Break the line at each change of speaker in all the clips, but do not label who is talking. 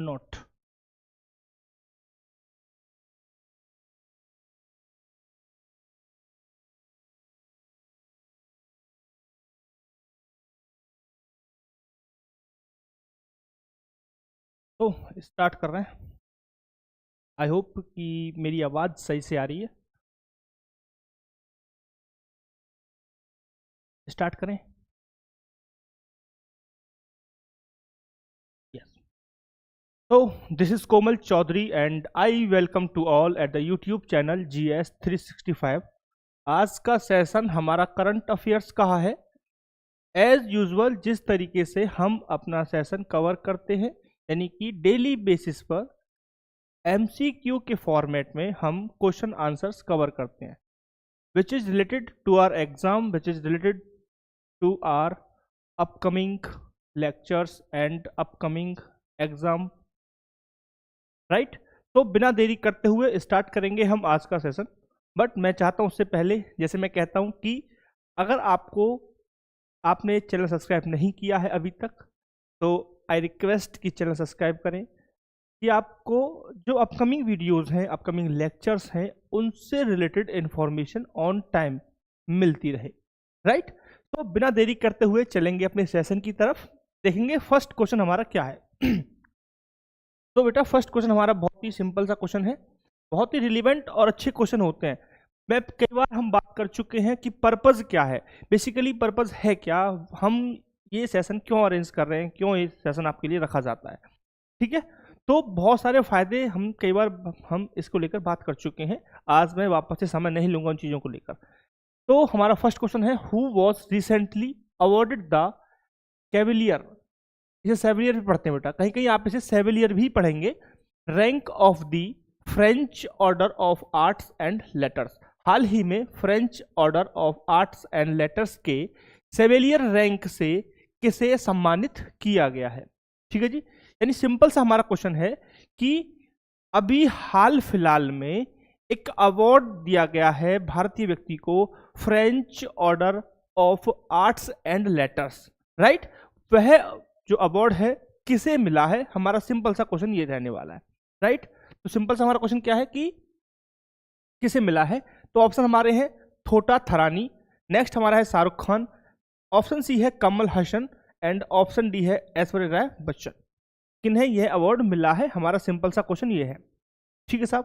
Note. तो start कर रहे हैं। आई होप कि मेरी आवाज़ सही से आ रही है। स्टार्ट करें। यस। तो this is Komal Chaudhary and I welcome to all at the YouTube channel GS 365। आज का सेशन हमारा करंट अफेयर्स का है। एज यूजुअल जिस तरीके से हम अपना सेशन कवर करते हैं, यानी कि डेली बेसिस पर MCQ के फॉर्मेट में हम क्वेश्चन आंसर्स कवर करते हैं, which is related to our exam, which is related to our upcoming lectures and upcoming exam, right? तो बिना देरी करते हुए स्टार्ट करेंगे हम आज का सेशन। बट मैं चाहता हूं उससे पहले, जैसे मैं कहता हूं कि अगर आपने चैनल सब्सक्राइब नहीं किया है अभी तक, तो आई रिक्वेस्ट कि चैनल सब्सक्राइब करें कि आपको जो अपकमिंग वीडियोस हैं, अपकमिंग लेक्चर्स हैं, उनसे रिलेटेड इंफॉर्मेशन ऑन टाइम मिलती रहे, राइट? तो बिना देरी करते हुए चलेंगे अपने सेशन की तरफ। देखेंगे फर्स्ट क्वेश्चन हमारा क्या है। तो बेटा फर्स्ट क्वेश्चन हमारा बहुत ही सिंपल सा क्वेश्चन है, बहुत ही रिलीवेंट और अच्छे क्वेश्चन होते हैं। मैं कई बार हम बात कर चुके हैं कि पर्पज़ क्या है, बेसिकली पर्पज़ है क्या, हम ये सेशन क्यों अरेंज कर रहे हैं, क्यों ये सेशन आपके लिए रखा जाता है, ठीक है? तो बहुत सारे फायदे हम कई बार हम इसको लेकर बात कर चुके हैं। आज मैं वापस से समय नहीं लूंगा उन चीज़ों को लेकर। तो हमारा फर्स्ट क्वेश्चन है, who was recently awarded the Cavalier, इसे सेविलियर भी पढ़ते हैं बेटा, कहीं कहीं आप इसे सेविलियर भी पढ़ेंगे, rank of the French order of arts and letters. हाल ही में French order of arts and letters के सेविलियर रैंक से किसे सम्मानित किया गया है, ठीक है जी? यानी सिंपल सा हमारा क्वेश्चन है कि अभी हाल फिलहाल में एक अवार्ड दिया गया है भारतीय व्यक्ति को, French order of arts and letters, right? वह जो अवार्ड है किसे मिला है, हमारा सिंपल सा क्वेश्चन ये रहने वाला है, राइट? तो सिंपल सा हमारा क्वेश्चन क्या है कि किसे मिला है। तो ऑप्शन हमारे हैं थोटा थरानी, नेक्स्ट हमारा है शाहरुख खान, ऑप्शन सी है Kamal Haasan and option D है ऐश्वर्या राय बच्चन। किन्हें यह अवार्ड मिला है, हमारा सिंपल सा क्वेश्चन ये है, ठीक है साहब?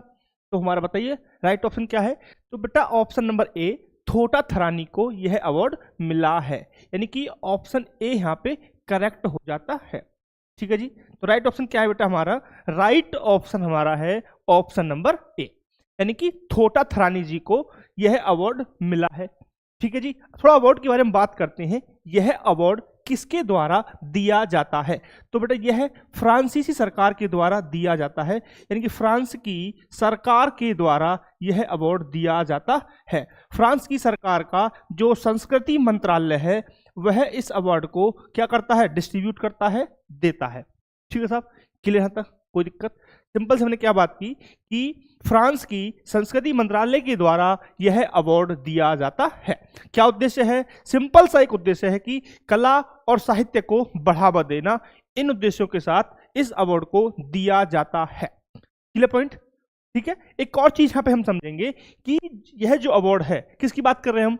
तो हमारा बताइए राइट ऑप्शन क्या है। तो बेटा ऑप्शन नंबर ए, थोटा थरानी को यह अवार्ड मिला है, यानी कि ऑप्शन ए यहाँ पे करेक्ट हो जाता है, ठीक है जी? तो राइट ऑप्शन क्या है बेटा, हमारा राइट ऑप्शन हमारा है ऑप्शन नंबर ए, यानी कि थोटा थरानी जी को यह अवार्ड मिला है, ठीक है जी? थोड़ा अवार्ड के बारे में बात करते हैं। यह अवार्ड किसके द्वारा दिया जाता है? तो बेटा यह फ्रांसीसी सरकार के द्वारा दिया जाता है, यानी कि फ्रांस की सरकार के द्वारा यह अवार्ड दिया जाता है। फ्रांस की सरकार का जो संस्कृति मंत्रालय है, वह इस अवार्ड को क्या करता है, डिस्ट्रीब्यूट करता है, देता है, ठीक है साहब? क्लियर यहाँ तक, कोई दिक्कत? सिंपल से हमने क्या बात की कि फ्रांस की संस्कृति मंत्रालय के द्वारा यह अवार्ड दिया जाता है। क्या उद्देश्य है? सिंपल सा एक उद्देश्य है कि कला और साहित्य को बढ़ावा देना। इन उद्देश्यों के साथ इस अवार्ड को दिया जाता है। क्लियर पॉइंट, ठीक है? एक और चीज यहाँ पे हम समझेंगे कि यह जो अवार्ड है, किसकी बात कर रहे हैं हम?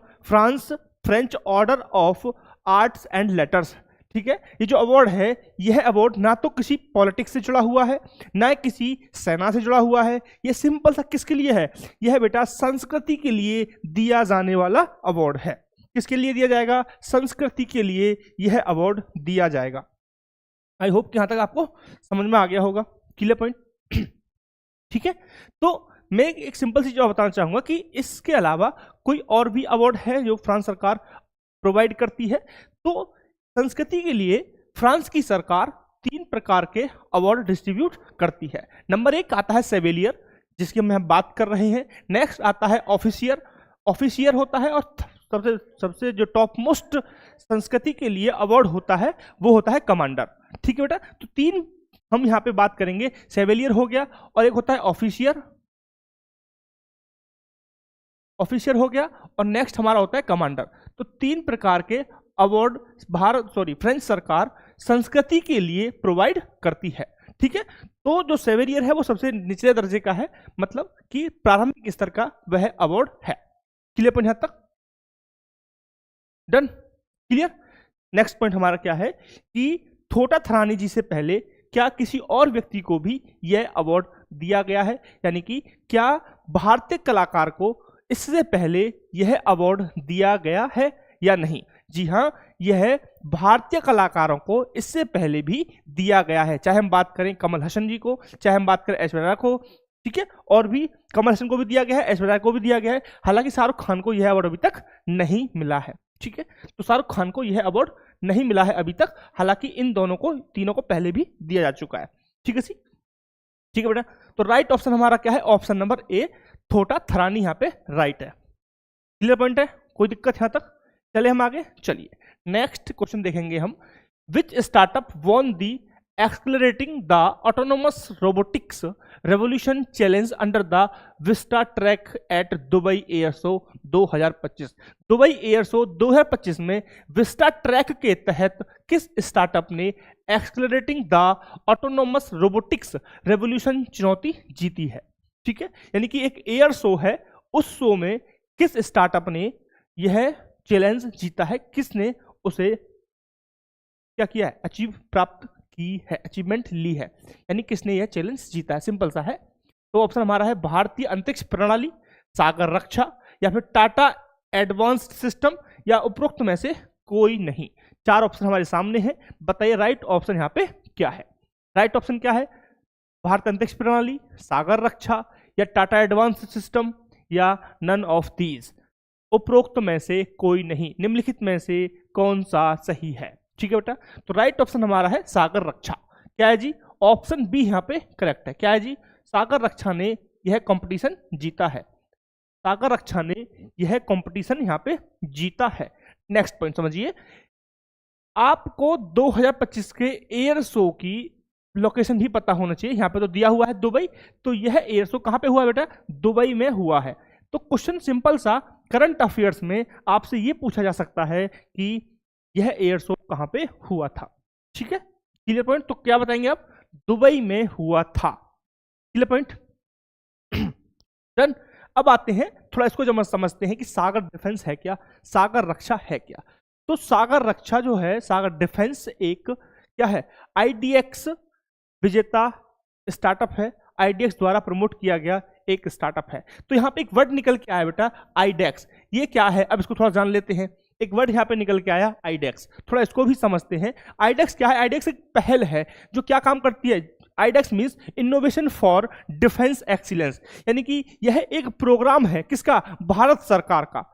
French order of arts and letters, ठीक है? ये जो अवार्ड है, यह अवार्ड ना तो किसी पॉलिटिक्स से जुड़ा हुआ है, ना किसी सेना से जुड़ा हुआ है। यह सिंपल सा किसके लिए है? यह बेटा संस्कृति के लिए दिया जाने वाला अवार्ड है। किसके लिए दिया जाएगा? संस्कृति के लिए यह अवार्ड दिया जाएगा। आई होप कि यहां तक आपको समझ में आ गया होगा। क्लियर पॉइंट, ठीक है? तो मैं एक सिंपल सी चीज बताना चाहूंगा कि इसके अलावा कोई और भी अवार्ड है जो फ्रांस सरकार प्रोवाइड करती है। तो संस्कृति के लिए फ्रांस की सरकार 3 प्रकार के अवार्ड डिस्ट्रीब्यूट करती है। नंबर 1 आता है सेविलियर, जिसकी हम बात कर रहे हैं। नेक्स्ट आता है ऑफिसियर होता है, और सबसे जो टॉप मोस्ट संस्कृति के लिए अवार्ड होता है वो होता है कमांडर, ठीक है बेटा? तो 3 हम यहाँ पे बात करेंगे, सेविलियर हो गया, और एक होता है ऑफिसियर हो गया, और नेक्स्ट हमारा होता है कमांडर। तो 3 प्रकार के अवार्ड फ्रेंच सरकार संस्कृति के लिए प्रोवाइड करती है, ठीक है, तो जो सेवेरियर है वो सबसे निचले दर्जे का है, मतलब कि प्रारंभिक स्तर का वह अवार्ड है। क्लियर पॉइंट यहां तक? Done, clear. नेक्स्ट पॉइंट हमारा क्या है कि थोटा थरानी जी से पहले क्या किसी और व्यक्ति को भी यह अवार्ड दिया गया है, यानी कि क्या भारतीय कलाकार को इससे पहले यह अवार्ड दिया गया है या नहीं? जी हाँ, यह भारतीय कलाकारों को इससे पहले भी दिया गया है, चाहे हम बात करें कमल हसन जी को, चाहे हम बात करें ऐश्वर्या को, ठीक है, और भी कमल हसन को भी दिया गया है, ऐश्वर्या को भी दिया गया है। हालांकि शाहरुख खान को यह अवार्ड अभी तक नहीं मिला है, ठीक है, तो शाहरुख खान को यह अवार्ड नहीं मिला है अभी तक, हालांकि इन दोनों को, तीनों को पहले भी दिया जा चुका है। ठीक है सी, ठीक है बेटा। तो राइट ऑप्शन हमारा क्या है? ऑप्शन नंबर ए, थोटा थरानी यहाँ पे राइट है। क्लियर पॉइंट है? कोई दिक्कत यहां तक? चले हम आगे, चलिए नेक्स्ट क्वेश्चन देखेंगे हम। Which startup won the exploring the autonomous robotics revolution challenge under the Vista track at Dubai air show 2025? Dubai air show 2025 में विस्टा ट्रैक के तहत किस स्टार्टअप ने exploring the autonomous robotics revolution चुनौती जीती है? ठीक है, यानी कि एक एयर शो है, उस शो में किस स्टार्टअप ने यह चैलेंज जीता है, किसने उसे क्या किया है? अचीव प्राप्त की है, अचीवमेंट ली है, यानी किसने यह चैलेंज जीता है। सिंपल सा है। तो ऑप्शन हमारा है भारतीय अंतरिक्ष प्रणाली, सागर रक्षा, या फिर टाटा एडवांस्ड सिस्टम, या उपरोक्त में से कोई नहीं। चार ऑप्शन हमारे सामने हैं, बताइए राइट ऑप्शन यहाँ पे क्या है? राइट ऑप्शन क्या है? भारतीय अंतरिक्ष प्रणाली, सागर रक्षा, या टाटा एडवांस्ड सिस्टम, या नन ऑफ दीज। उपरोक्त में से कोई नहीं, निम्नलिखित में से कौन सा सही है? ठीक है बेटा, तो राइट ऑप्शन हमारा है सागर रक्षा। क्या है जी? ऑप्शन बी यहाँ पे करेक्ट है। क्या है जी? सागर रक्षा ने यह कंपटीशन जीता है, सागर रक्षा ने यह कंपटीशन यहाँ पे जीता है। नेक्स्ट पॉइंट समझिए, आपको 2025 के एयर शो की लोकेशन भी पता होना चाहिए। यहाँ पे तो दिया हुआ है दुबई, तो यह एयर शो कहाँ पे हुआ है बेटा? दुबई में हुआ है। तो क्वेश्चन सिंपल सा, करंट अफेयर्स में आपसे ये पूछा जा सकता है कि यह एयर शो कहां पे हुआ था। ठीक है, क्लियर पॉइंट? तो क्या बताएंगे आप? दुबई में हुआ था। Clear point? डन। अब आते हैं थोड़ा इसको जब समझते हैं कि सागर डिफेंस है क्या, सागर रक्षा है क्या। तो सागर रक्षा जो है, सागर डिफेंस एक क्या है? आईडीएक्स विजेता स्टार्टअप है, आईडीएक्स द्वारा प्रमोट किया गया एक स्टार्टअप है। तो यहां पे एक वर्ड निकल के आया बेटा, आईडेक्स। ये क्या है? अब इसको थोड़ा जान लेते हैं। एक वर्ड यहां पे निकल के आया आईडेक्स, थोड़ा इसको भी समझते हैं। आईडेक्स क्या है? आईडेक्स एक पहल है जो क्या काम करती है? IDEX means innovation for defence excellence, यानी कि यह एक प्रोग्राम है किसका? भारत सरकार का।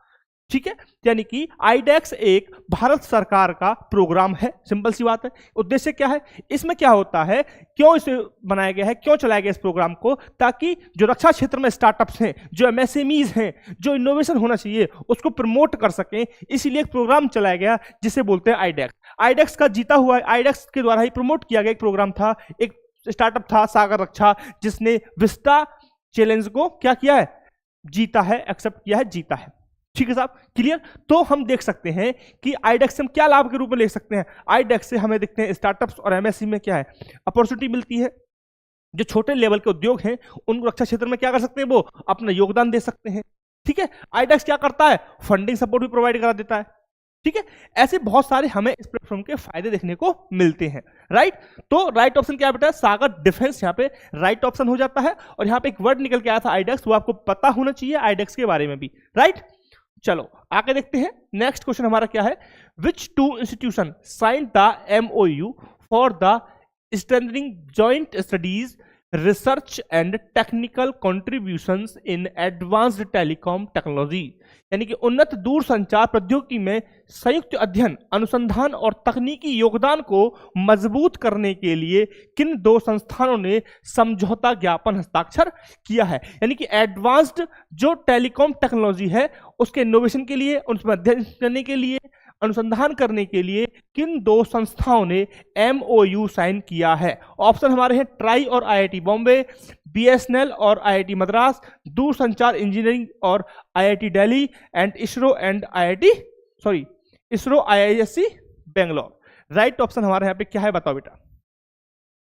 ठीक है, यानी कि आईडेक्स एक भारत सरकार का प्रोग्राम है। सिंपल सी बात है। उद्देश्य क्या है इसमें? क्या होता है, क्यों इसे बनाया गया है, क्यों चलाया गया इस प्रोग्राम को? ताकि जो रक्षा क्षेत्र में स्टार्टअप्स हैं, जो एमएसएमईज हैं, जो इनोवेशन होना चाहिए उसको प्रमोट कर सकें, इसीलिए एक प्रोग्राम चलाया गया जिसे बोलते हैं आईडेक्स। आईडेक्स का जीता हुआ, आईडेक्स के द्वारा ही प्रमोट किया गया एक प्रोग्राम था, एक स्टार्टअप था सागर रक्षा, जिसने विस्टा चैलेंज को क्या किया है? जीता है, एक्सेप्ट किया है, जीता है। ठीक है साहब, क्लियर? तो हम देख सकते हैं कि आईडेक्स से हम क्या लाभ के रूप में ले सकते हैं। आईडेक्स से हमें देखते हैं स्टार्टअप्स और एमएसएमई में क्या है? अपॉर्चुनिटी मिलती है। जो छोटे लेवल के उद्योग हैं उनको रक्षा क्षेत्र में क्या कर सकते हैं? वो अपना योगदान दे सकते हैं। ठीक है, आईडेक्स क्या करता है? फंडिंग सपोर्ट भी प्रोवाइड करा देता है। ठीक है, ऐसे बहुत सारे हमें इस प्लेटफॉर्म के फायदे देखने को मिलते हैं। राइट, तो राइट ऑप्शन क्या बेटा? सागर डिफेंस यहाँ पे राइट ऑप्शन हो जाता है। और यहाँ पे एक वर्ड निकल के आया था आईडेक्स, वो आपको पता होना चाहिए आईडेक्स के बारे में भी। राइट, चलो आगे देखते हैं। नेक्स्ट क्वेश्चन हमारा क्या है? Which two institution sign the MOU for the strengthening joint studies research and technical contributions in advanced telecom technology, यानी कि उन्नत दूरसंचार प्रौद्योगिकी में संयुक्त अध्ययन, अनुसंधान और तकनीकी योगदान को मजबूत करने के लिए किन दो संस्थानों ने समझौता ज्ञापन हस्ताक्षर किया है? यानी कि एडवांस्ड जो टेलीकॉम टेक्नोलॉजी है उसके इनोवेशन के लिए, उसमें अध्ययन करने के लिए, अनुसंधान करने के लिए किन दो संस्थाओं ने एमओयू साइन किया है? ऑप्शन हमारे हैं ट्राई और आईआईटी बॉम्बे, बीएसएनएल और आईआईटी मद्रास, दूरसंचार इंजीनियरिंग और IIT Delhi, and ISRO IISc Bangalore. Right option हमारे यहाँ पे क्या है? बताओ बेटा।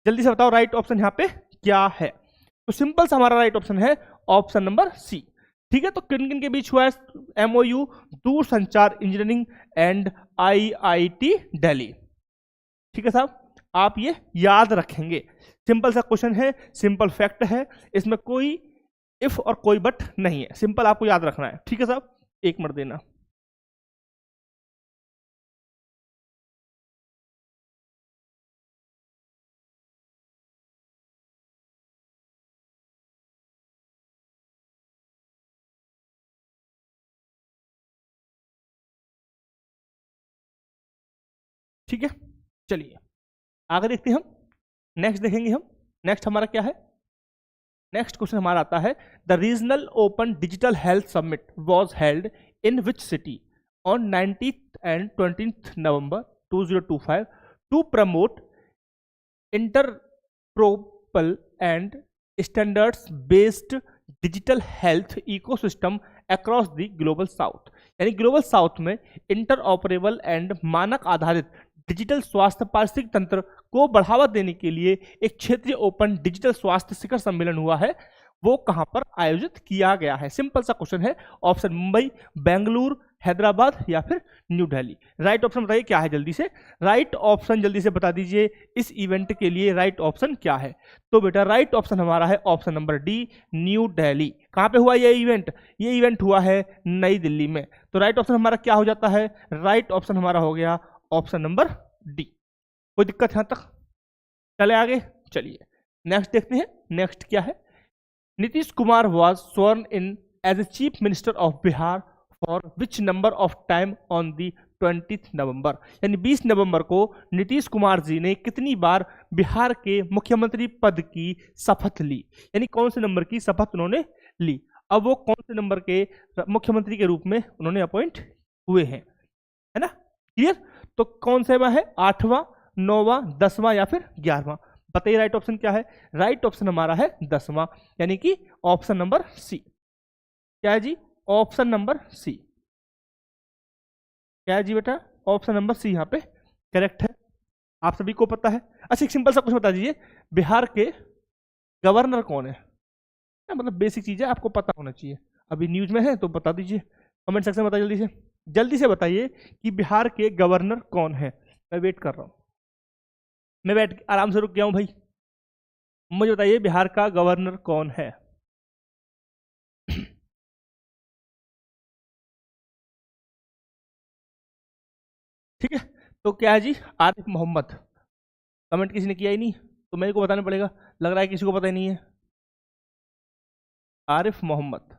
जल्दी से बताओ राइट ऑप्शन यहाँ पे क्या है। तो सिंपल सा हमारा राइट ऑप्शन है ऑप्शन नंबर सी। ठीक है, तो किन किन के बीच हुआ है एमओयू? दूरसंचार इंजीनियरिंग एंड आईआईटी दिल्ली। ठीक है साहब, आप ये याद रखेंगे। सिंपल सा क्वेश्चन है, सिंपल फैक्ट है, इसमें कोई इफ और कोई बट नहीं है, सिंपल आपको याद रखना है। ठीक है साहब, एक मिनट देना। ठीक है, चलिए आगे देखते हैं हम। नेक्स्ट देखेंगे हम। नेक्स्ट हमारा क्या है? नेक्स्ट क्वेश्चन हमारा आता है, the regional open digital health summit was held in which city on 19th and 20th November 2025 to promote interpropal and standards based digital health ecosystem across the global south. यानी global south में inter operable and मानक आधारित digital स्वास्थ्य पारिस्थितिक तंत्र को बढ़ावा देने के लिए एक क्षेत्रीय ओपन डिजिटल स्वास्थ्य शिखर सम्मेलन हुआ है, वो कहां पर आयोजित किया गया है? सिंपल सा क्वेश्चन है। ऑप्शन मुंबई, बेंगलुरु, हैदराबाद या फिर न्यू दिल्ली। राइट ऑप्शन बताइए क्या है जल्दी से। राइट ऑप्शन जल्दी से बता दीजिए, इस इवेंट के लिए राइट ऑप्शन क्या है? तो बेटा राइट ऑप्शन हमारा है option number D, new Delhi. कहां पे हुआ ये इवेंट? ये इवेंट हुआ है नई दिल्ली में। तो राइट ऑप्शन हमारा क्या हो जाता है? राइट ऑप्शन हमारा हो गया ऑप्शन नंबर डी। कोई दिक्कत यहां तक? चले आगे, चलिए नेक्स्ट देखते हैं। नेक्स्ट क्या है? Nitish Kumar was sworn in as a chief minister of Bihar for which number of time on the 20th November? यानी 20 नवंबर को नीतीश कुमार जी ने कितनी बार बिहार के मुख्यमंत्री पद की शपथ ली? यानी कौन से नंबर की शपथ उन्होंने ली? अब वो कौन से नंबर के मुख्यमंत्री के रूप में उन्होंने अपॉइंट हुए हैं, है ना? क्लियर? तो कौन सा है? 8वां, 9वां, 10वां या फिर 11वां? बताइए राइट ऑप्शन क्या है? राइट ऑप्शन हमारा है 10वां, यानी कि ऑप्शन नंबर सी। क्या है जी? Option number C. क्या है जी बेटा? ऑप्शन नंबर सी यहाँ पे करेक्ट है, आप सभी को पता है। अच्छा एक सिंपल सा क्वेश्चन बता दीजिए, बिहार के गवर्नर कौन है? मतलब बेसिक चीज है, आपको पता होना चाहिए। अभी न्यूज में है तो बता दीजिए, कमेंट सेक्शन में बताइए जल्दी से। जल्दी से बताइए कि बिहार के गवर्नर कौन है। मैं वेट कर रहा हूं, मैं बैठ आराम से रुक गया हूं भाई। मुझे बताइए बिहार का गवर्नर कौन है? ठीक है, तो क्या है जी? आरिफ मोहम्मद। कमेंट किसी ने किया ही नहीं तो मेरे को बताना पड़ेगा, लग रहा है किसी को पता ही नहीं है। आरिफ मोहम्मद।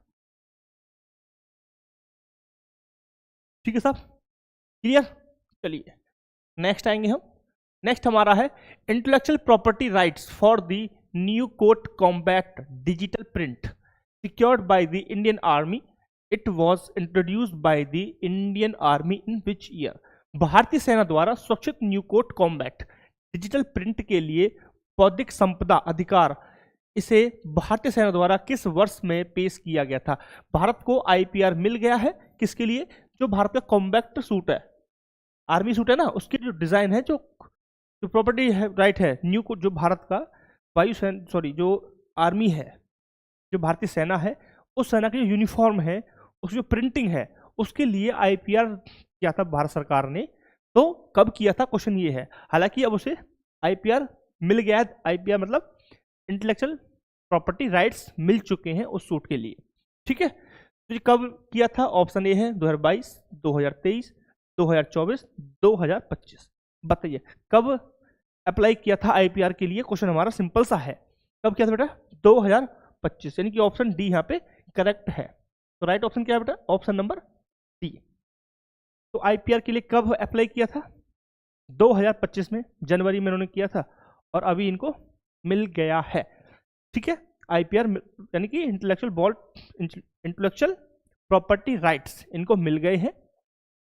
ठीक है साहब, क्लियर? चलिए नेक्स्ट आएंगे हम। नेक्स्ट हमारा है intellectual property rights for the new coat combat digital print secured by the Indian army. It was introduced by the Indian army in which year? भारतीय सेना द्वारा सुरक्षित new coat combat digital print के लिए बौद्धिक संपदा अधिकार, इसे भारतीय सेना द्वारा किस वर्ष में पेश किया गया था? भारत को आईपीआर मिल गया है किसके लिए? जो भारत का कॉम्बैक्ट सूट है, आर्मी सूट है ना, उसकी जो डिजाइन है, जो जो प्रॉपर्टी है राइट है न्यू को, जो भारत का वायुसेना सॉरी जो आर्मी है, जो भारतीय सेना है, उस सेना की जो यूनिफॉर्म है, उसकी जो प्रिंटिंग है, उसके लिए आईपीआर किया था भारत सरकार ने। तो कब किया था, क्वेश्चन ये है। हालांकि अब उसे आईपीआर मिल गया है, आईपीआर मतलब इंटेलेक्चुअल प्रॉपर्टी राइट्स मिल चुके हैं उस सूट के लिए। ठीक है, तो ये कब किया था? ऑप्शन ए है 2022, 2023, 2024, 2025। बताइए कब अप्लाई किया था आईपीआर के लिए? क्वेश्चन हमारा सिंपल सा है, कब किया था बेटा? 2025, यानी कि ऑप्शन डी यहाँ पे करेक्ट है। तो राइट ऑप्शन क्या है बेटा? Option number D. तो आईपीआर के लिए कब अप्लाई किया था? 2025 में, जनवरी में उन्होंने किया था, और अभी इनको मिल गया है। ठीक है, आईपीआर यानी कि इंटेलेक्चुअल प्रॉपर्टी राइट्स इनको मिल गए हैं।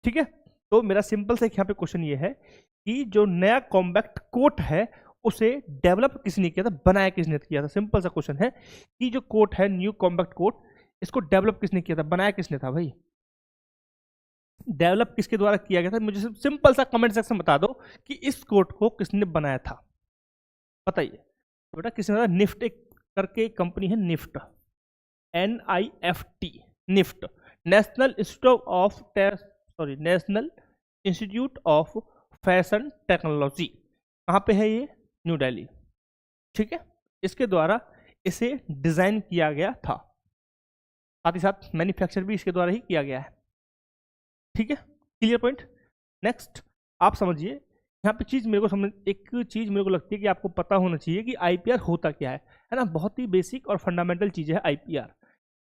ठीक है, तो मेरा सिंपल सा यहाँ पे क्वेश्चन ये है कि जो नया कॉम्बैक्ट कोट है उसे डेवलप किसने किया था, बनाया किसने किया था? सिंपल सा क्वेश्चन है कि जो कोट है न्यू कॉम्बैक्ट कोट, इसको डेवलप किसने किया था, बनाया किसने था भाई? डेवलप किसके द्वारा किया गया था? मुझे सिंपल सा कमेंट सेक्शन बता दो कि इस कोट को किसने बनाया था। बताइए। तो बेटा किसने बताया? निफ्ट एक करके एक कंपनी है, NIFT, NIFT, NIFT, national institute of national institute of fashion technology. कहाँ पे है ये? न्यू दिल्ली। ठीक है, इसके द्वारा इसे डिजाइन किया गया था, साथ ही साथ मैन्युफैक्चर भी इसके द्वारा ही किया गया है। ठीक है, क्लियर पॉइंट। नेक्स्ट आप समझिए, यहाँ पे चीज मेरे को समझ, एक चीज मेरे को लगती है कि आपको पता होना चाहिए कि आईपीआर होता क्या है ना। बहुत ही बेसिक और फंडामेंटल चीज है IPR,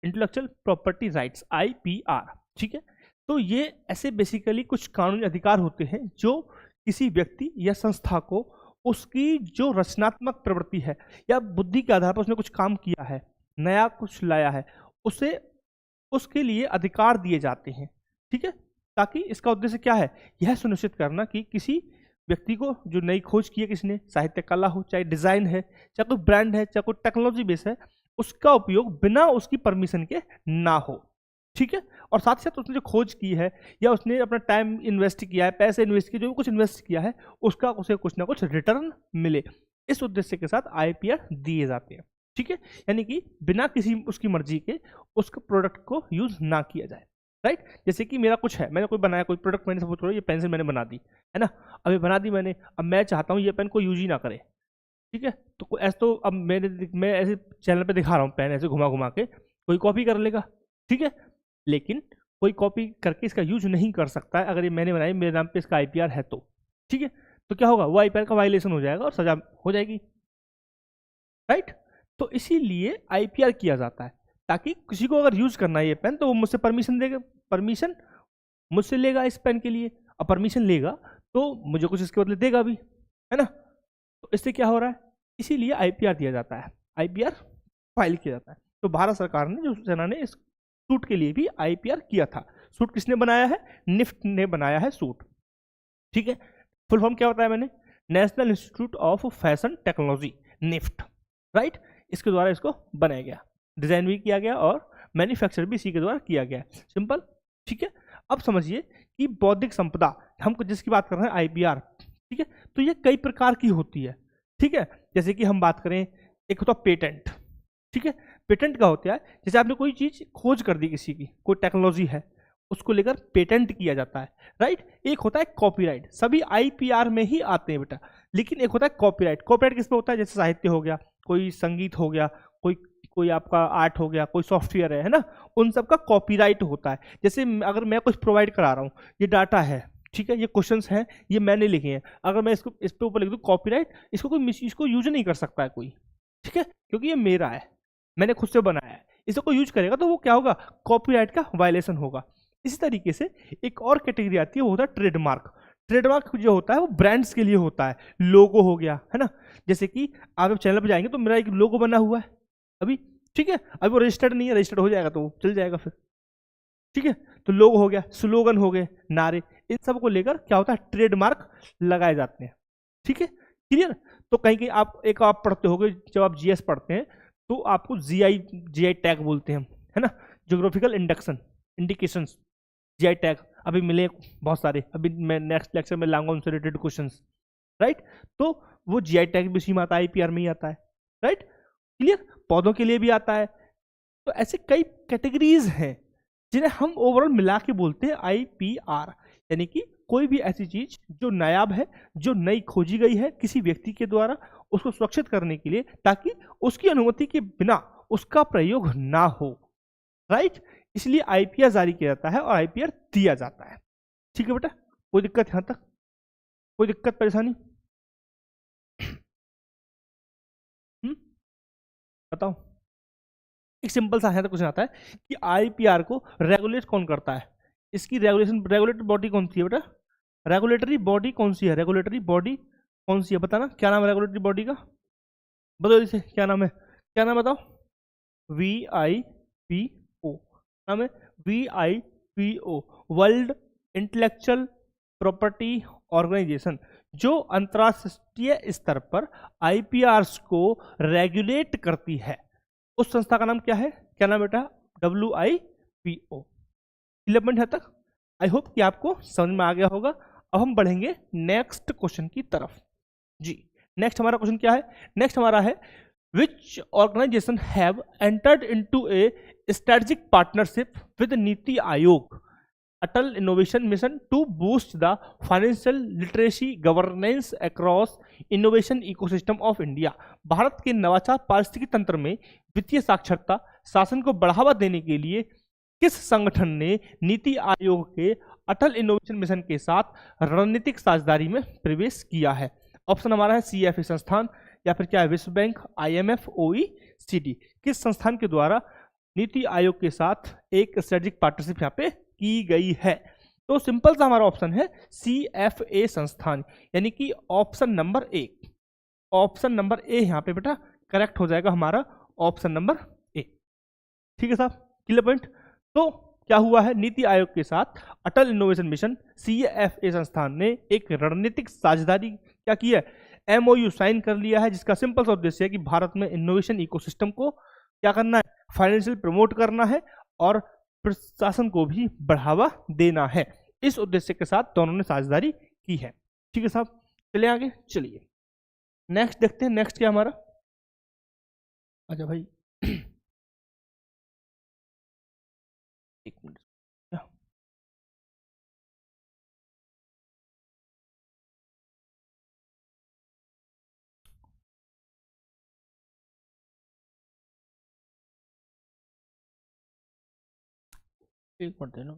intellectual property rights, IPR. ठीक है, तो ये ऐसे बेसिकली कुछ कानूनी अधिकार होते हैं जो किसी व्यक्ति या संस्था को उसकी जो रचनात्मक प्रवृत्ति है या बुद्धि के आधार पर उसने कुछ काम किया है, नया कुछ लाया है, उसे उसके लिए अधिकार दिए जाते हैं। ठीक है, ताकि इसका उद्देश्य क्या है? यह सुनिश्चित करना कि किसी व्यक्ति को जो नई खोज की है किसने, साहित्य कला हो, चाहे डिजाइन है, चाहे कोई ब्रांड है, चाहे कोई टेक्नोलॉजी बेस है, उसका उपयोग बिना उसकी परमिशन के ना हो। ठीक है, और साथ ही साथ उसने जो खोज की है या उसने अपना टाइम इन्वेस्ट किया है, पैसे इन्वेस्ट किए, जो भी कुछ इन्वेस्ट किया है, उसका उसे कुछ ना कुछ रिटर्न मिले, इस उद्देश्य के साथ आईपीआर दिए जाते हैं। ठीक है, यानी कि बिना किसी उसकी मर्जी के उसके प्रोडक्ट को यूज ना किया जाए। राइट, जैसे कि मेरा कुछ है, मैंने कोई बनाया, कोई प्रोडक्ट, मैंने सपोज करो ये पेंसिल मैंने बना दी है ना, अभी बना दी मैंने, अब मैं चाहता हूँ ये पेन को यूज ही ना करे। ठीक है, तो ऐसे तो अब मैं ऐसे चैनल पे दिखा रहा हूँ पेन ऐसे घुमा घुमा के, कोई कॉपी कर लेगा। ठीक है, लेकिन कोई कॉपी करके इसका यूज नहीं कर सकता है अगर ये मैंने बनाई, मेरे नाम पे इसका आईपीआर है तो। ठीक है, तो क्या होगा? वो आईपीआर का वायलेशन हो जाएगा और सजा हो जाएगी। राइट, तो इसीलिए आईपीआर किया जाता है ताकि किसी को अगर यूज करना है ये पेन तो वो मुझसे परमिशन देगा, परमिशन मुझसे लेगा इस पेन के लिए, और परमिशन लेगा तो मुझे कुछ इसके बदले देगा भी, है ना। तो इससे क्या हो रहा है? इसीलिए आईपीआर दिया जाता है, आईपीआर फाइल किया जाता है। तो भारत सरकार ने, जो सेना ने, इस सूट के लिए भी आईपीआर किया था। सूट किसने बनाया है? निफ्ट ने बनाया है सूट। ठीक है, फुल फॉर्म क्या बताया मैंने? National institute of fashion technology, NIFT. Right, इसके द्वारा इसको बनाया गया, डिजाइन भी किया गया और मैन्युफैक्चर भी इसी के द्वारा किया गया। सिंपल। ठीक है, अब समझिए कि बौद्धिक संपदा, हम जिसकी बात कर रहे हैं आईपीआर, ठीक है, तो ये कई प्रकार की होती है। ठीक है, जैसे कि हम बात करें, एक होता पेटेंट। ठीक है, पेटेंट का होता है जैसे आपने कोई चीज खोज कर दी, किसी की कोई टेक्नोलॉजी है, उसको लेकर पेटेंट किया जाता है। राइट, एक होता है कॉपीराइट, सभी आईपीआर में ही आते हैं बेटा। लेकिन एक होता है कॉपीराइट। कॉपीराइट किस पे होता है? जैसे साहित्य हो गया, कोई संगीत हो गया, कोई कोई आपका आर्ट हो गया, कोई सॉफ्टवेयर है ना, उन सब का कॉपीराइट होता है। जैसे अगर मैं कुछ प्रोवाइड करा रहा हूँ, ये डाटा है, ठीक है, ये क्वेश्चंस हैं, ये मैंने लिखे हैं, अगर मैं इसको इस पे ऊपर लिख दूँ कॉपीराइट, इसको कोई इसको यूज नहीं कर सकता है कोई। ठीक है, क्योंकि ये मेरा है, मैंने खुद से बनाया है, इसे कोई यूज करेगा तो वो क्या होगा? कॉपीराइट का वायलेशन होगा। इसी तरीके से एक और कैटेगरी आती है, वो होता है ट्रेडमार्क। ट्रेडमार्क जो होता है वो ब्रांड्स के लिए होता है, लोगो हो गया, है ना। जैसे कि आप चैनल पर जाएंगे तो मेरा एक लोगो बना हुआ है अभी, ठीक है, अभी वो रजिस्टर्ड नहीं है, रजिस्टर्ड हो जाएगा तो चल जाएगा फिर। ठीक है, तो लोगो हो गया, स्लोगन हो गए, नारे, इन सब को लेकर क्या होता है? ट्रेडमार्क लगाए जाते हैं। ठीक है, क्लियर। तो कहीं कहीं आप पढ़ते होगे, जब आप जीएस पढ़ते हैं तो आपको जीआई टैग बोलते हैं, है ना, ज्योग्राफिकल इंडिकेशन, जीआई टैग अभी मिले बहुत सारे, अभी मैं नेक्स्ट लेक्चर में लाऊंगा उनसे रिलेटेड क्वेश्चंस। राइट, तो वो जीआई टैग भी उसी में आता है, आईपीआर में ही आता है। Right, clear. पौधों के लिए भी आता है। तो ऐसे कई कैटेगरीज हैं जिन्हें हम ओवरऑल मिला के बोलते हैं आईपीआर, यानी कि कोई भी ऐसी चीज जो नायाब है, जो नई खोजी गई है किसी व्यक्ति के द्वारा, उसको सुरक्षित करने के लिए, ताकि उसकी अनुमति के बिना उसका प्रयोग ना हो। राइट, इसलिए आईपीआर जारी किया जाता है और आईपीआर दिया जाता है। ठीक है बेटा, कोई दिक्कत यहां तक? कोई दिक्कत परेशानी? बताओ। एक सिंपल सा है तो क्वेश्चन आता है कि आईपीआर को रेगुलेट कौन करता है? इसकी रेगुलेटरी बॉडी कौन सी है बेटा? रेगुलेटरी बॉडी कौन सी है? रेगुलेटरी बॉडी कौन सी है? बताना, क्या नाम है रेगुलेटरी बॉडी का? बताओ इसे, क्या नाम है? क्या नाम बताओ? VIPO नाम है, VIPO, world intellectual property organisation, जो अंतरराष्ट्रीय स्तर पर आईपीआर को रेगुलेट करती है। उस संस्था का नाम क्या है? क्या नाम बेटा? WIPO। क्लियर है तक? आई होप कि आपको समझ में आ गया होगा। अब हम बढ़ेंगे नेक्स्ट क्वेश्चन की तरफ। जी, नेक्स्ट हमारा क्वेश्चन क्या है? नेक्स्ट हमारा है which organisation have entered into a strategic partnership with Niti Aayog Atal innovation mission to boost the financial literacy governance across innovation ecosystem of India. Bharat के नवाचार पारिस्थितिकी तंत्र में वित्तीय साक्षरता शासन को बढ़ावा देने के लिए किस संगठन ने नीति आयोग के अटल इनोवेशन मिशन के साथ रणनीतिक साझेदारी में प्रवेश किया है? ऑप्शन हमारा है CFA संस्थान, या फिर क्या है विश्व बैंक, IMF, OECD। किस संस्थान के द्वारा नीति आयोग के साथ एक स्ट्रेटेजिक पार्टनरशिप यहाँ पे की गई है? तो सिंपल सा हमारा ऑप्शन है CFA संस्थान, यानी कि ऑप्शन नंबर ए। ऑप्शन नंबर ए यहाँ पे बेटा करेक्ट हो जाएगा हमारा, ऑप्शन नंबर ए। ठीक है साहब, क्लियर पॉइंट। तो क्या हुआ है, नीति आयोग के साथ अटल इनोवेशन मिशन CFA संस्थान ने एक रणनीतिक साझेदारी क्या की है, MOU साइन कर लिया है, जिसका सिंपल सा उद्देश्य है कि भारत में इनोवेशन इकोसिस्टम को क्या करना है, फाइनेंशियल प्रमोट करना है और प्रशासन को भी बढ़ावा देना है। इस उद्देश्य के साथ दोनों ने साझेदारी की है। ठीक है साहब, चलिए आगे चलिए नेक्स्ट देखते हैं। नेक्स्ट क्या हमारा, अच्छा भाई एक मिनट, एक मिनट देना,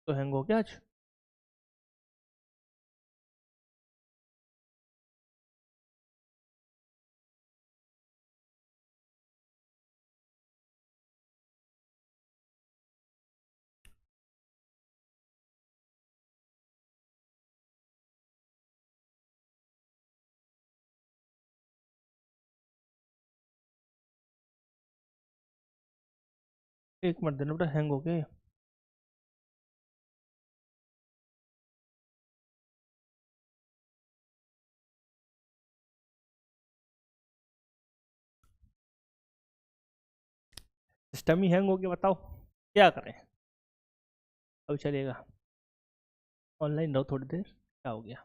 तो हैंग हो गया आज। एक मिनट देना बेटा, हैंग हो गया। सिस्टम ही हैंग हो गया, बताओ क्या करें। अब चलेगा, ऑनलाइन रहो थोड़ी देर, क्या हो गया।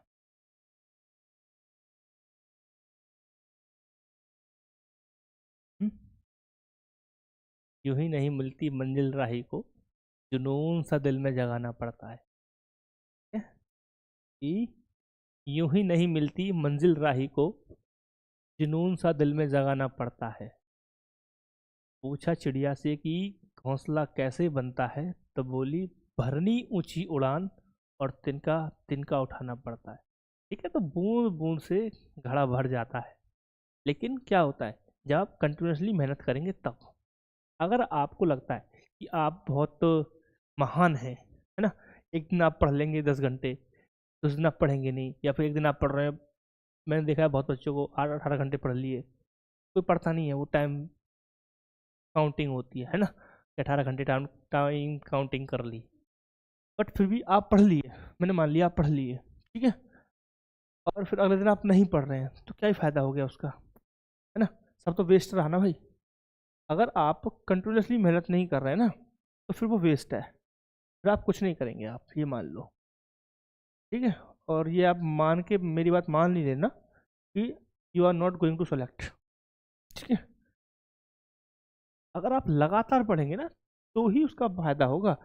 यूं ही नहीं मिलती मंजिल राही को, जुनून सा दिल में जगाना पड़ता है। कि यूं ही नहीं मिलती मंजिल राही को, जुनून सा दिल में जगाना पड़ता है। पूछा चिड़िया से कि घोंसला कैसे बनता है, तो बोली भरनी ऊंची उड़ान और तिनका तिनका उठाना पड़ता है। ठीक है, तो बूंद बूंद से घड़ा भर जाता है। लेकिन क्या होता है, जब आप कंटिन्यूसली मेहनत करेंगे तब। अगर आपको लगता है कि आप बहुत महान हैं, है ना, एक दिन आप पढ़ लेंगे 10 घंटे, दूसरे दिन आप पढ़ेंगे नहीं, या फिर एक दिन आप पढ़ रहे हैं, मैंने देखा है बहुत बच्चों को 8-18 घंटे पढ़ लिए, कोई पढ़ता नहीं है, वो टाइम काउंटिंग होती है ना, 18 घंटे टाइम काउंटिंग कर ली, बट फिर भी आप पढ़ लिए, मैंने मान लिया आप पढ़ लिए, ठीक है, और फिर अगले दिन आप नहीं पढ़ रहे हैं, तो क्या ही फ़ायदा हो गया उसका, है ना, सब तो वेस्ट रहा ना भाई। अगर आप कंटिन्यूसली मेहनत नहीं कर रहे हैं ना, तो फिर वो वेस्ट है, फिर आप कुछ नहीं करेंगे, आप ये मान लो, ठीक है। और ये आप मान के मेरी बात मान नहीं लेना कि you are not going to select, ठीक है। अगर आप लगातार पढ़ेंगे ना, तो ही उसका फ़ायदा होगा।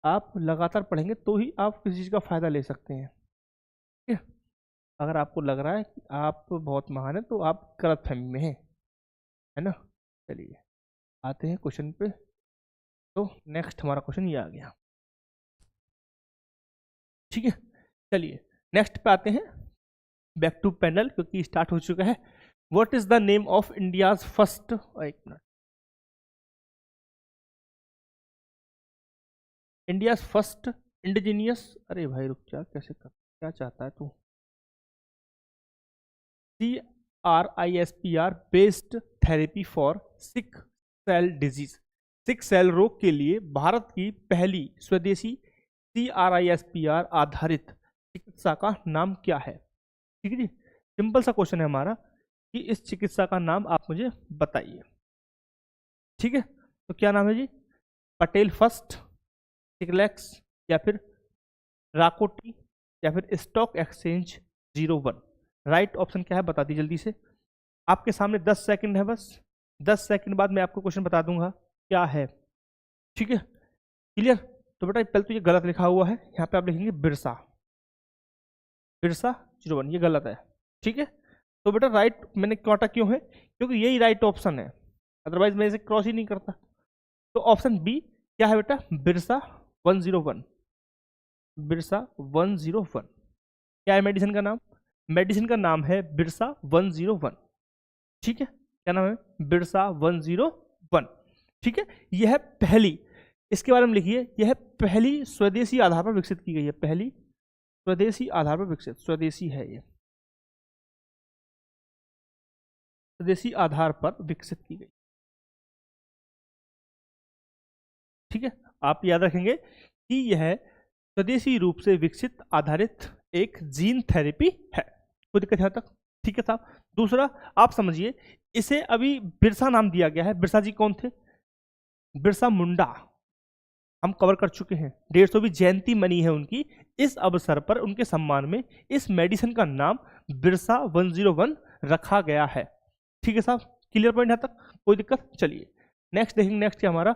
आप लगातार पढ़ेंगे तो ही आप किसी चीज़ का फ़ायदा ले सकते हैं, ठीक है। अगर आपको लग रहा है कि आप बहुत महान है, तो आप गलत फहमी में हैं, है ना। चलिए आते हैं क्वेश्चन पे। तो नेक्स्ट हमारा क्वेश्चन ये आ गया, ठीक है। चलिए नेक्स्ट पे आते हैं, बैक टू पैनल, क्योंकि स्टार्ट हो चुका है। What is the name of India's first, एक मिनट, इंडियाज फर्स्ट इंडिजीनियस, अरे भाई रुक जा, कैसे कर, क्या चाहता है तू, CRISPR based therapy for sick cell disease, sick cell रोग के लिए भारत की पहली स्वदेशी CRISPR आधारित चिकित्सा का नाम क्या है? ठीक है जी, सिंपल सा क्वेश्चन है हमारा कि इस चिकित्सा का नाम आप मुझे बताइए, ठीक है। तो क्या नाम है जी, पटेल फर्स्ट, सिकलेक्स, या फिर राकोटी, या फिर स्टॉक एक्सचेंज 01। राइट ऑप्शन क्या है बता दी जल्दी से। आपके सामने 10 सेकंड है बस, 10 सेकंड बाद मैं आपको क्वेश्चन बता दूंगा क्या है। ठीक है, क्लियर। तो बेटा पहले तो ये गलत लिखा हुआ है, यहाँ पे आप लिखेंगे बिरसा, बिरसा 01, ये गलत है। ठीक है, तो बेटा राइट मैंने काटा क्यों है, क्योंकि यही राइट ऑप्शन है, अदरवाइज मैं इसे क्रॉस ही नहीं करता। तो ऑप्शन बी क्या है बेटा, बिरसा 101, बिरसा 101 क्या है मेडिसिन का नाम, मेडिसिन का नाम है बिरसा 101। ठीक है, क्या नाम है, बिरसा 101। ठीक है, यह है पहली, इसके बारे में लिखिए, यह पहली स्वदेशी आधार पर विकसित की गई है, पहली स्वदेशी आधार पर विकसित, स्वदेशी है ये, स्वदेशी आधार पर विकसित की गई। ठीक है, आप याद रखेंगे कि यह स्वदेशी रूप से विकसित आधारित एक जीन थेरेपी है, कोई दिक्कत यहां तक। ठीक है साहब, दूसरा आप समझिए, इसे अभी बिरसा नाम दिया गया है, बिरसा जी कौन थे, बिरसा मुंडा हम कवर कर चुके हैं, 150वीं जयंती मनी है उनकी, इस अवसर पर उनके सम्मान में इस मेडिसिन का नाम बिरसा 101 रखा गया है। ठीक है साहब, क्लियर पॉइंट यहां तक, कोई दिक्कत। चलिए नेक्स्ट देखेंगे, नेक्स्ट क्या हमारा,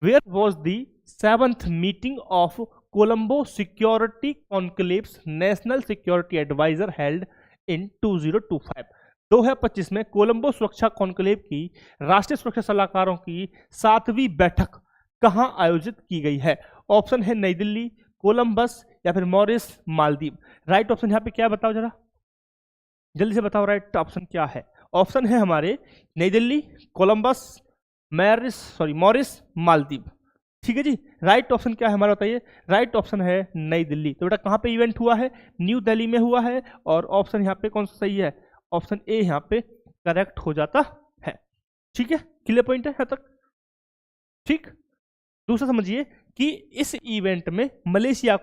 where was the 7th meeting of Colombo security conclaves national security adviser held in 2025। 2025 में कोलंबो सुरक्षा कॉन्क्लेव की राष्ट्रीय सुरक्षा सलाहकारों की 7वीं बैठक कहां आयोजित की गई है। ऑप्शन है नई दिल्ली, कोलंबस या फिर मॉरिस, मालदीव। राइट ऑप्शन यहां पे क्या बताओ जरा, जल्दी से बताओ राइट ऑप्शन क्या है। ऑप्शन है हमारे नई दिल्ली, कोलंबस, मॉरिस, मालदीव। ठीक है जी, राइट ऑप्शन क्या है हमारा बताइए, राइट ऑप्शन है नई दिल्ली। तो बेटा कहां पे इवेंट हुआ है, न्यू दिल्ली में हुआ है, और ऑप्शन यहां पे कौन सा सही है, ऑप्शन ए यहां पे करेक्ट हो जाता है। ठीक है, क्लियर पॉइंट है यहां तक। ठीक, दूसरा समझिए कि इस इवेंट में मलेशिया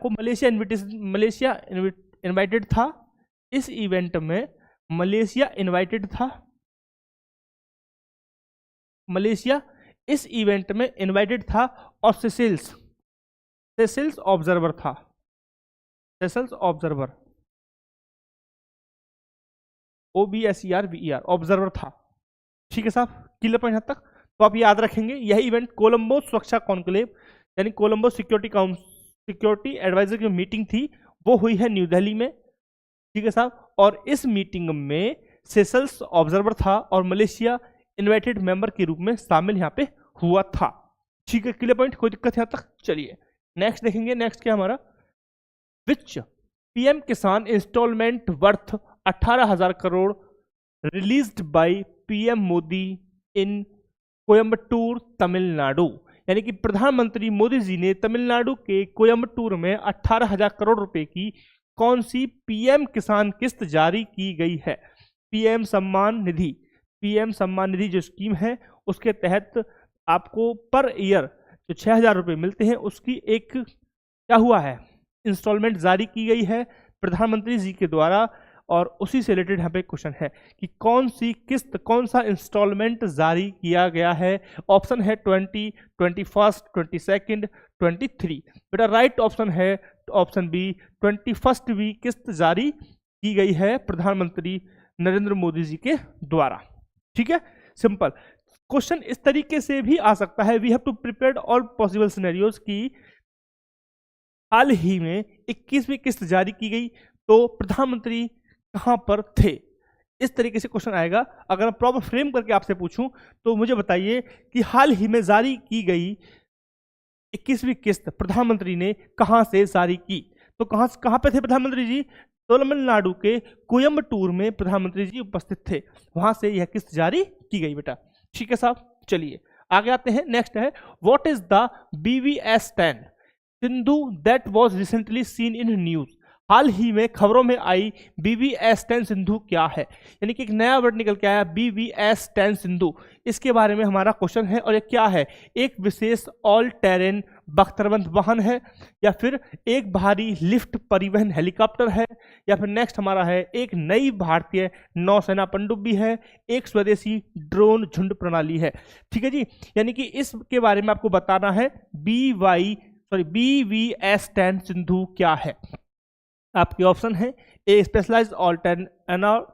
इनवाइटेड था, इस इवेंट में मलेशिया इनवाइटेड था, मलेशिया इस इवेंट में इनवाइटेड था, और सेशेल्स ऑब्जर्वर था, सेशेल्स ऑब्जर्वर, OBSERVER ऑब्जर्वर था। ठीक है साहब, क्लियर पॉइंट यहां तक। तो आप याद रखेंगे यह इवेंट कोलंबो सुरक्षा कॉन्क्लेव यानी कोलंबो सिक्योरिटी एडवाइजर की मीटिंग थी, वो हुई है न्यू दिल्ली में। ठीक है साहब, और इस मीटिंग में सेशल्स ऑब्जर्वर था और मलेशिया इनवाइटेड मेंबर के रूप में शामिल यहां पे हुआ था। ठीक है, क्लियर पॉइंट, कोई दिक्कत यहां तक। चलिए नेक्स्ट देखेंगे, नेक्स्ट क्या हमारा, विच पीएम किसान instalment worth 18,000 crore released by PM Modi इन कोयम्बटूर तमिलनाडु। यानी कि प्रधानमंत्री मोदी जी ने तमिलनाडु के कोयम्बटूर में 18,000 करोड़ रुपए की कौन सी पीएम किसान किस्त जारी की गई है। पीएम सम्मान निधि, पीएम सम्मान निधि जो स्कीम है उसके तहत आपको पर ईयर जो 6,000 रुपये मिलते हैं, उसकी एक क्या हुआ है, इंस्टॉलमेंट जारी की गई है प्रधानमंत्री जी के द्वारा। और उसी से रिलेटेड यहाँ पे क्वेश्चन है कि कौन सी किस्त, कौन सा इंस्टॉलमेंट जारी किया गया है। ऑप्शन है 20, 21, 22, 23। बेटा राइट ऑप्शन है ऑप्शन बी, 21वीं किस्त जारी की गई है प्रधानमंत्री नरेंद्र मोदी जी के द्वारा। ठीक है, सिंपल क्वेश्चन इस तरीके से भी आ सकता है, we have to prepare all possible scenarios की हाल ही में 21वीं किस्त जारी की गई तो प्रधानमंत्री कहां पर थे, इस तरीके से क्वेश्चन आएगा। अगर मैं प्रॉपर फ्रेम करके आपसे पूछूं तो मुझे बताइए कि हाल ही में जारी की गई 21वीं किस्त प्रधानमंत्री ने कहां से जारी की। तो कहां पे थे प्रधानमंत्री जी, तमिलनाडु के कोयम्बटूर में प्रधानमंत्री जी उपस्थित थे, वहां से यह किस्त जारी की गई बेटा। ठीक है साहब, चलिए आगे आते हैं। नेक्स्ट है what is the BVS-10 Sindhu that was recently seen in news. हाल ही में खबरों में आई BVS-10 सिंधु क्या है। यानी कि एक नया वर्ड निकल के आया BVS-10 सिंधु, इसके बारे में हमारा क्वेश्चन है। और ये क्या है, एक विशेष ऑल टेरेन बख्तरबंद वाहन है, या फिर एक भारी लिफ्ट परिवहन हेलीकॉप्टर है, या फिर नेक्स्ट हमारा है एक नई भारतीय नौसेना पनडुब्बी है, एक स्वदेशी ड्रोन झुंड प्रणाली है। ठीक है जी, यानी कि इसके बारे में आपको बताना है BVS-10 सिंधु क्या है। आपके ऑप्शन है a specialised alternate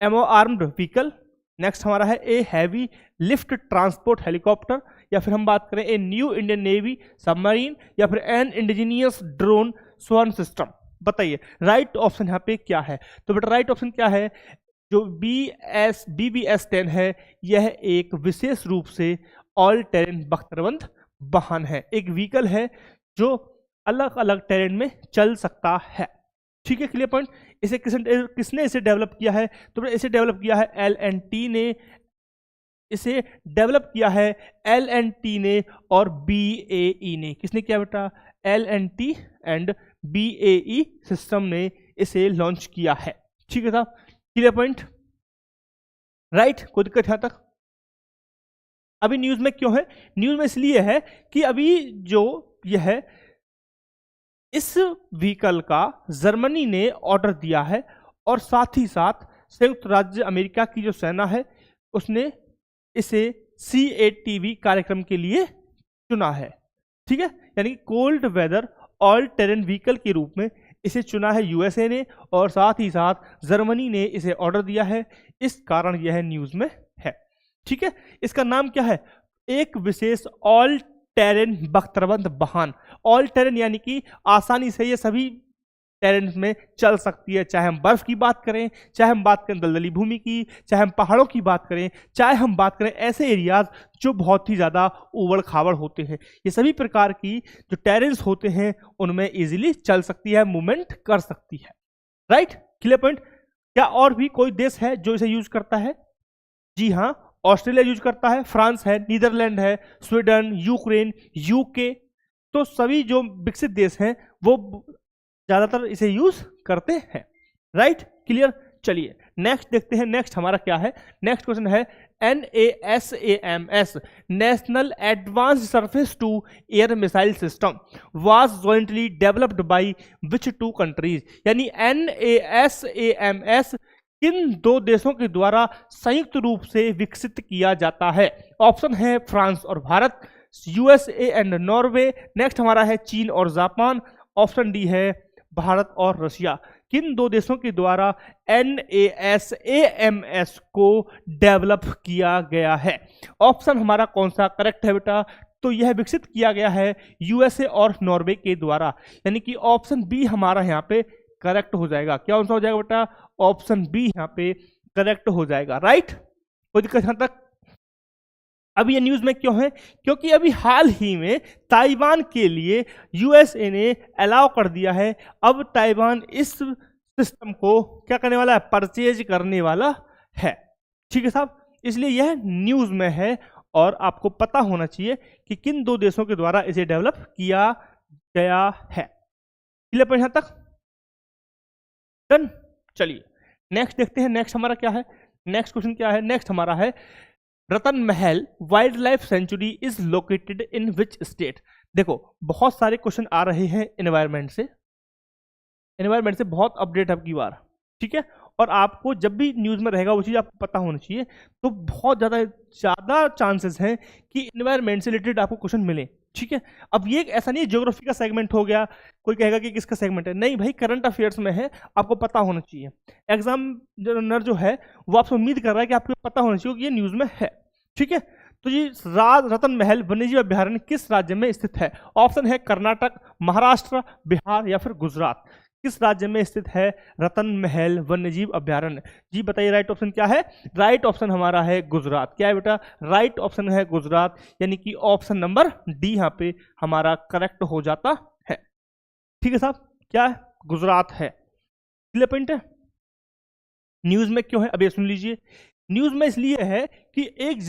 MO armed vehicle, next हमारा है a heavy lift transport helicopter, या फिर हम बात करें a new Indian navy submarine, या फिर an indigenous drone swarm system. बताइए राइट ऑप्शन यहाँ पे क्या है। तो बेटा राइट ऑप्शन क्या है, जो BBS-10 है यह एक विशेष रूप से ऑल टेरेन बख्तरबंद वाहन है, एक व्हीकल है जो अलग अलग टेरेन में चल सकता है। ठीक है, क्लियर पॉइंट। इसे किसने इसे डेवलप किया है, तो इसे डेवलप किया है L&T ने, इसे डेवलप किया है L&T ने और BAE ने। किसने किया बेटा, L&T एंड BAE सिस्टम ने इसे लॉन्च किया है। ठीक है साहब, क्लियर पॉइंट, राइट। कोई दिक्कत यहां तक। अभी न्यूज में क्यों है, न्यूज में इसलिए है कि अभी जो यह है इस व्हीकल का जर्मनी ने ऑर्डर दिया है और साथ ही साथ संयुक्त राज्य अमेरिका की जो सेना है उसने इसे CATV कार्यक्रम के लिए चुना है। ठीक है, यानी कि cold weather all terrain vehicle के रूप में इसे चुना है USA ने, और साथ ही साथ जर्मनी ने इसे ऑर्डर दिया है, इस कारण यह न्यूज में है। ठीक है, इसका नाम क्या है, एक विशेष ऑल टेरेन बख्तरबंद वाहन। ऑल टेरेन यानी कि आसानी से ये सभी टेरेन में चल सकती है, चाहे हम बर्फ की बात करें, चाहे हम बात करें दलदली भूमि की, चाहे हम पहाड़ों की बात करें, चाहे हम बात करें ऐसे एरियाज जो बहुत ही ज़्यादा उबड़ खाबड़ होते हैं, ये सभी प्रकार की जो टेरेन्स होते हैं उनमें इजीली चल सकती है, मूवमेंट कर सकती है। Right, clear point. क्या और भी कोई देश है जो इसे यूज करता है? जी हाँ, ऑस्ट्रेलिया यूज करता है, फ्रांस है, नीदरलैंड है, स्वीडन, यूक्रेन, UK, तो सभी जो विकसित देश हैं वो ज्यादातर इसे यूज करते हैं। Right, clear. चलिए नेक्स्ट देखते हैं, नेक्स्ट हमारा क्या है। नेक्स्ट क्वेश्चन है NASAMS national advanced surface to air missile system was jointly developed by which two countries, यानी NASAMS किन दो देशों के द्वारा संयुक्त रूप से विकसित किया जाता है? ऑप्शन है फ्रांस और Bharat, USA and Norway, next हमारा है चीन और जापान, ऑप्शन डी है भारत और रशिया। किन दो देशों के द्वारा NASAMS को डेवलप किया गया है? ऑप्शन हमारा कौन सा करेक्ट है बेटा? तो यह विकसित किया गया है USA और नॉर्वे के द्वारा, यानी कि ऑप्शन बी हमारा यहाँ पे करेक्ट हो जाएगा। क्या आंसर हो जाएगा बेटा? ऑप्शन बी यहाँ पे करेक्ट हो जाएगा। राइट, कोई दिक्कत यहां तक? अभी ये न्यूज में क्यों है? क्योंकि अभी हाल ही में ताइवान के लिए USA ने अलाउ कर दिया है, अब ताइवान इस सिस्टम को क्या करने वाला है? परचेज करने वाला है। ठीक है साहब, इसलिए यह न्यूज में है और आपको पता होना चाहिए कि किन दो देशों के द्वारा इसे डेवलप किया गया है। क्लियर पॉइंट यहां तक? डन। चलिए नेक्स्ट देखते हैं, नेक्स्ट हमारा क्या है, नेक्स्ट क्वेश्चन क्या है। नेक्स्ट हमारा है रतन महल wild life sanctuary is located in which state. देखो बहुत सारे क्वेश्चन आ रहे हैं एनवायरमेंट से बहुत अपडेट अब की बार। ठीक है, और आपको जब भी न्यूज में रहेगा वो चीज आपको पता होना चाहिए, तो बहुत ज्यादा चांसेस हैं कि एनवायरमेंट से रिलेटेड आपको क्वेश्चन मिले। ठीक है, अब ये ऐसा नहीं ज्योग्राफी का सेगमेंट हो गया, कोई कहेगा कि किसका सेगमेंट है, नहीं भाई, करंट अफेयर्स में है, आपको पता होना चाहिए। एग्जामिनर जो है वो आपसे उम्मीद कर रहा है कि आपको पता होना चाहिए कि ये न्यूज में है। ठीक है, तो ये रतन महल वन्यजीव अभ्यारण्य किस राज्य में स्थित है? ऑप्शन है कर्नाटक, महाराष्ट्र, बिहार या फिर गुजरात। किस राज्य में स्थित है रतन महल वन्यजीव अभ्यारण्य? जी बताइए राइट ऑप्शन क्या है? राइट ऑप्शन हमारा है गुजरात। क्या है बेटा? राइट ऑप्शन है गुजरात, यानी कि ऑप्शन नंबर डी यहाँ पे हमारा करेक्ट हो जाता है। ठीक है साहब, क्या है? गुजरात है। क्लियर पॉइंट है। न्यूज में क्यों है अभी सुन लीजिए। न्यूज में इसलिए है कि एक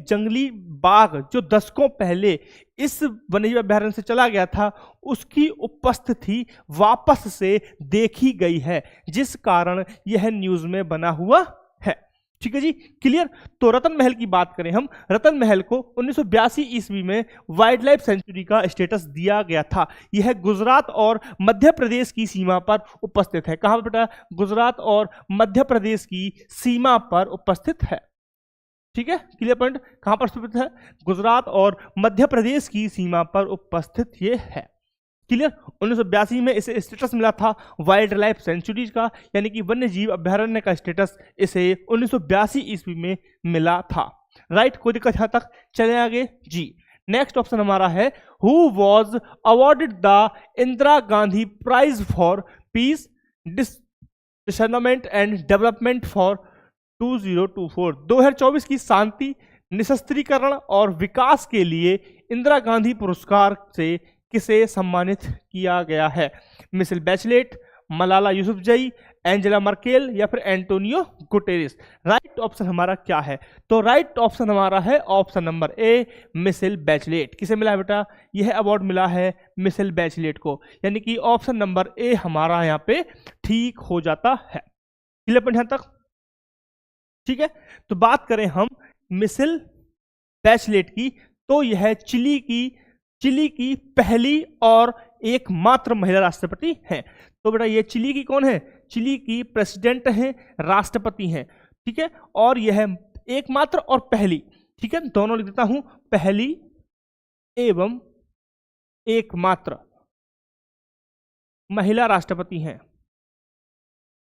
जंगली बाघ जो दशकों पहले इस वन्यजीव अभ्यारण्य से चला गया था, उसकी उपस्थिति वापस से देखी गई है, जिस कारण यह न्यूज में बना हुआ है। ठीक है जी, क्लियर। तो रतन महल की बात करें हम, रतन महल को 1982 ईस्वी में वाइल्ड लाइफ सेंचुरी का स्टेटस दिया गया था। यह गुजरात और मध्य प्रदेश की सीमा पर उपस्थित है। कहां पर बेटा? गुजरात और मध्य प्रदेश की सीमा पर उपस्थित है। ठीक है, क्लियर पॉइंट। कहां पर उपस्थित है? गुजरात और मध्य प्रदेश की सीमा पर उपस्थित ये है। क्लियर। 1982 में इसे स्टेटस मिला था वाइल्ड लाइफ सेंचुरीज का, यानी कि वन्य जीव अभ्यारण्य का स्टेटस इसे 1982 ईस्वी में मिला था। राइट, कोई दिक्कत यहाँ तक? चले आगे जी। नेक्स्ट ऑप्शन हमारा है who was awarded the Indira Gandhi prize for peace, disarmament and development for 2024। 2024 की शांति, निशस्त्रीकरण और विकास के लिए इंदिरा गांधी पुरस्कार से किसे सम्मानित किया गया है? Michelle Bachelet, Malala Yousafzai, Angela Merkel या फिर एंटोनियो गुटेरेस। राइट ऑप्शन हमारा क्या है? तो राइट ऑप्शन हमारा है option number A, Michelle Bachelet. किसे मिला है बेटा? यह अवार्ड मिला है मिशेल बैचलेट को, यानी कि ऑप्शन नंबर ए हमारा यहाँ पे ठीक हो जाता है। क्लियर पॉइंट यहाँ तक? ठीक है, तो बात करें हम मिशेल बैचलेट की, तो यह चिली की पहली और एकमात्र महिला राष्ट्रपति हैं। तो बेटा ये चिली की कौन है? चिली की प्रेसिडेंट हैं, राष्ट्रपति हैं। ठीक है, और यह एकमात्र और पहली, ठीक है, दोनों लिख देता हूं, पहली एवं एकमात्र महिला राष्ट्रपति हैं।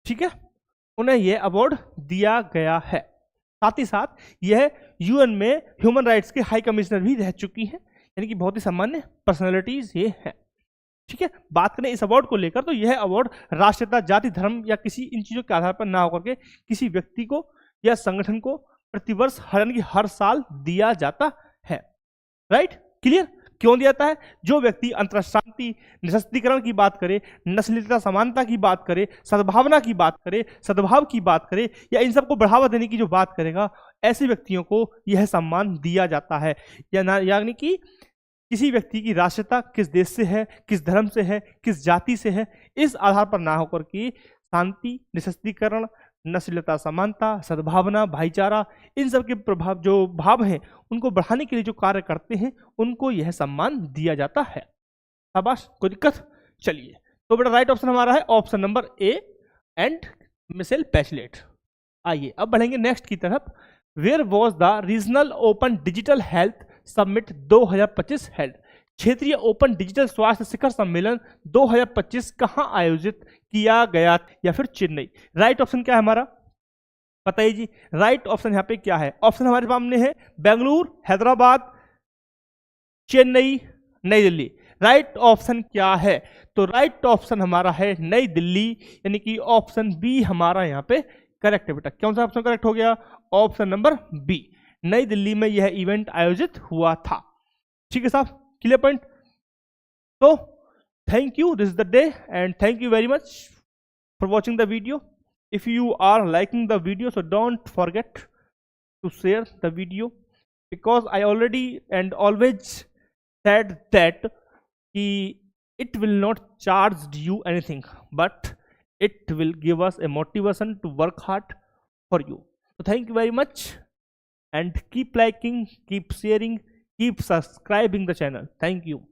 ठीक है, उन्हें यह अवार्ड दिया गया है। साथ ही साथ यह यूएन में ह्यूमन राइट्स के हाई कमिश्नर भी रह चुकी हैं, यानी कि बहुत ही सामान्य पर्सनैलिटीज ये हैं। ठीक है, बात करें इस अवार्ड को लेकर, तो यह अवार्ड राष्ट्रीयता, जाति, धर्म या किसी इन चीजों के आधार पर ना होकर के किसी व्यक्ति को या संगठन को प्रतिवर्ष हर साल दिया जाता है। Right, clear? क्यों दिया जाता है? जो व्यक्ति अंतर्राष्ट्रीय शांति, निशस्त्रीकरण की बात करे, नस्लीयता समानता की बात करे, सद्भावना की बात करे, सद्भाव की बात करे, या इन सबको बढ़ावा देने की जो बात करेगा, ऐसे व्यक्तियों को यह सम्मान दिया जाता है। यानी कि किसी व्यक्ति की राष्ट्रीयता किस देश से है, किस धर्म से है, किस जाति से है, इस आधार पर ना होकर कि शांति, निशस्त्रीकरण, नस्लीयता समानता, सद्भावना, भाईचारा, इन सब के प्रभाव जो भाव हैं उनको बढ़ाने के लिए जो कार्य करते हैं उनको यह सम्मान दिया जाता है। शाबाश, कोई दिक्कत? चलिए, तो बेटा राइट ऑप्शन हमारा है option number A and Michelle Bachelet. आइए अब बढ़ेंगे नेक्स्ट की तरफ। Where was the regional open digital health summit 2025 held? क्षेत्रीय ओपन डिजिटल स्वास्थ्य शिखर सम्मेलन 2025 कहां आयोजित किया गया? या फिर चेन्नई। राइट ऑप्शन क्या है हमारा? बताइए जी, राइट ऑप्शन यहां पे क्या है? ऑप्शन हमारे सामने है बेंगलुरु, हैदराबाद, चेन्नई, नई दिल्ली। राइट ऑप्शन क्या है? तो राइट ऑप्शन हमारा है नई दिल्ली, यानी कि ऑप्शन बी हमारा यहाँ पे करेक्ट है बेटा। कौन सा ऑप्शन करेक्ट हो गया? ऑप्शन नंबर बी, नई दिल्ली में यह इवेंट आयोजित हुआ था। ठीक है साहब, क्लियर पॉइंट? तो thank you, this is the day and thank you very much for watching the video. If you are liking the video, so don't forget to share the video, because I already and always said that it will not charge you anything, but it will give us a motivation to work hard for you. So thank you very much and keep liking, keep sharing, keep subscribing the channel. Thank you.